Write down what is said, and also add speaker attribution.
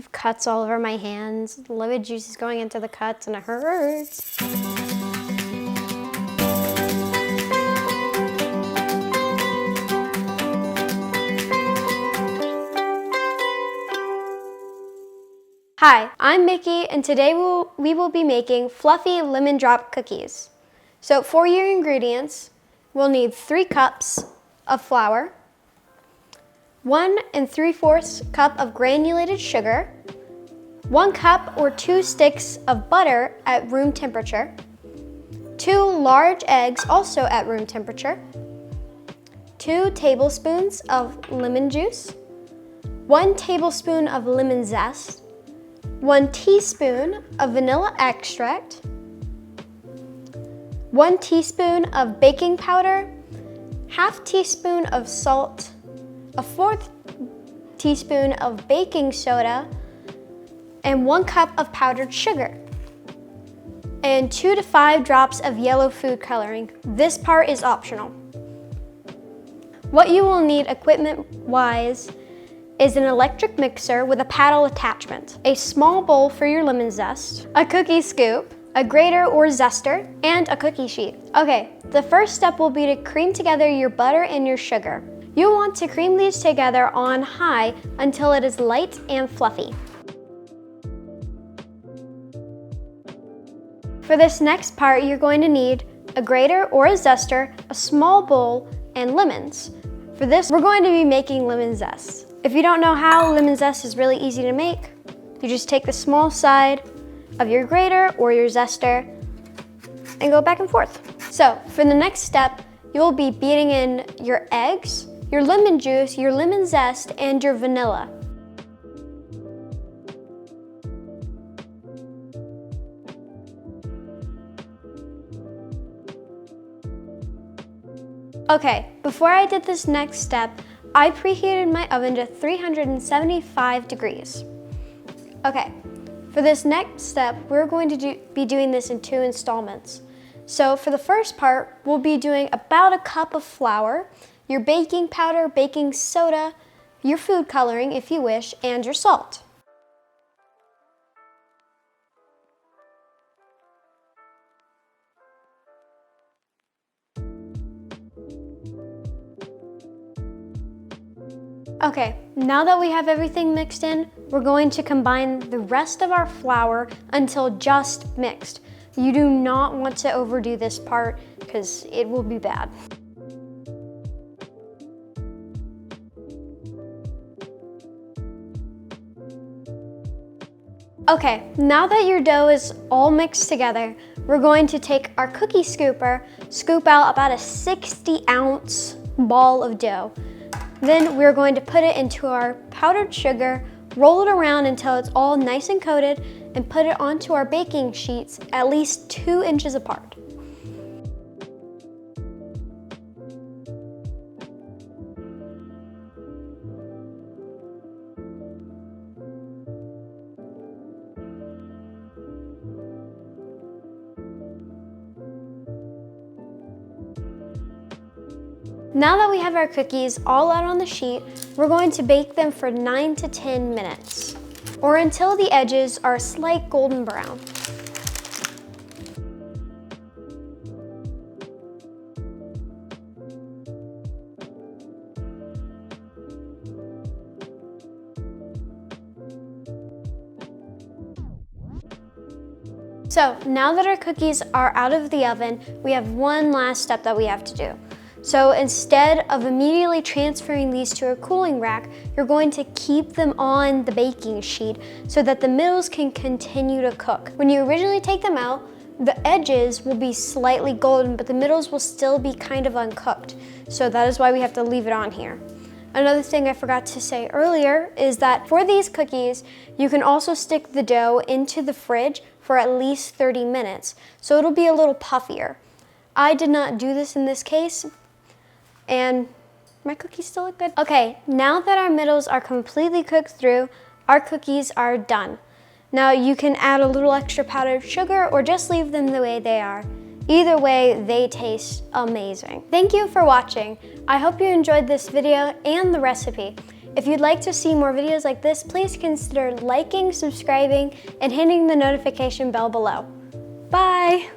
Speaker 1: have cuts all over my hands. The lemon juice is going into the cuts and it hurts. Hi, I'm Mickey, and today we will be making fluffy lemon drop cookies. So for your ingredients, we'll need 3 cups of flour, 1 3/4 cup of granulated sugar, 1 cup or 2 sticks of butter at room temperature, 2 large eggs also at room temperature, 2 tablespoons of lemon juice, 1 tablespoon of lemon zest, 1 teaspoon of vanilla extract, 1 teaspoon of baking powder, 1/2 teaspoon of salt, 1/4 teaspoon of baking soda, and 1 cup of powdered sugar, and 2 to 5 drops of yellow food coloring. This part is optional. What you will need equipment-wise is an electric mixer with a paddle attachment, a small bowl for your lemon zest, a cookie scoop, a grater or zester, and a cookie sheet. Okay, the first step will be to cream together your butter and your sugar. You'll want to cream these together on high until it is light and fluffy. For this next part, you're going to need a grater or a zester, a small bowl, and lemons. For this, we're going to be making lemon zest. If you don't know how, lemon zest is really easy to make. You just take the small side of your grater or your zester and go back and forth. So for the next step, you'll be beating in your eggs, your lemon juice, your lemon zest, and your vanilla. Okay, before I did this next step, I preheated my oven to 375 degrees. Okay, for this next step, we're going to be doing this in 2 installments. So for the first part, we'll be doing about 1 cup of flour, your baking powder, baking soda, your food coloring if you wish, and your salt. Okay, now that we have everything mixed in, we're going to combine the rest of our flour until just mixed. You do not want to overdo this part because it will be bad. Okay, now that your dough is all mixed together, we're going to take our cookie scooper, scoop out about a 60-ounce ball of dough. Then we're going to put it into our powdered sugar, roll it around until it's all nice and coated, and put it onto our baking sheets at least 2 inches apart. Now that we have our cookies all out on the sheet, we're going to bake them for 9 to 10 minutes, or until the edges are a slight golden brown. So now that our cookies are out of the oven, we have one last step that we have to do. So instead of immediately transferring these to a cooling rack, you're going to keep them on the baking sheet so that the middles can continue to cook. When you originally take them out, the edges will be slightly golden, but the middles will still be kind of uncooked. So that is why we have to leave it on here. Another thing I forgot to say earlier is that for these cookies, you can also stick the dough into the fridge for at least 30 minutes, so it'll be a little puffier. I did not do this in this case, and my cookies still look good. Okay, now that our middles are completely cooked through, our cookies are done. Now you can add a little extra powdered sugar or just leave them the way they are. Either way, they taste amazing. Thank you for watching. I hope you enjoyed this video and the recipe. If you'd like to see more videos like this, please consider liking, subscribing, and hitting the notification bell below. Bye!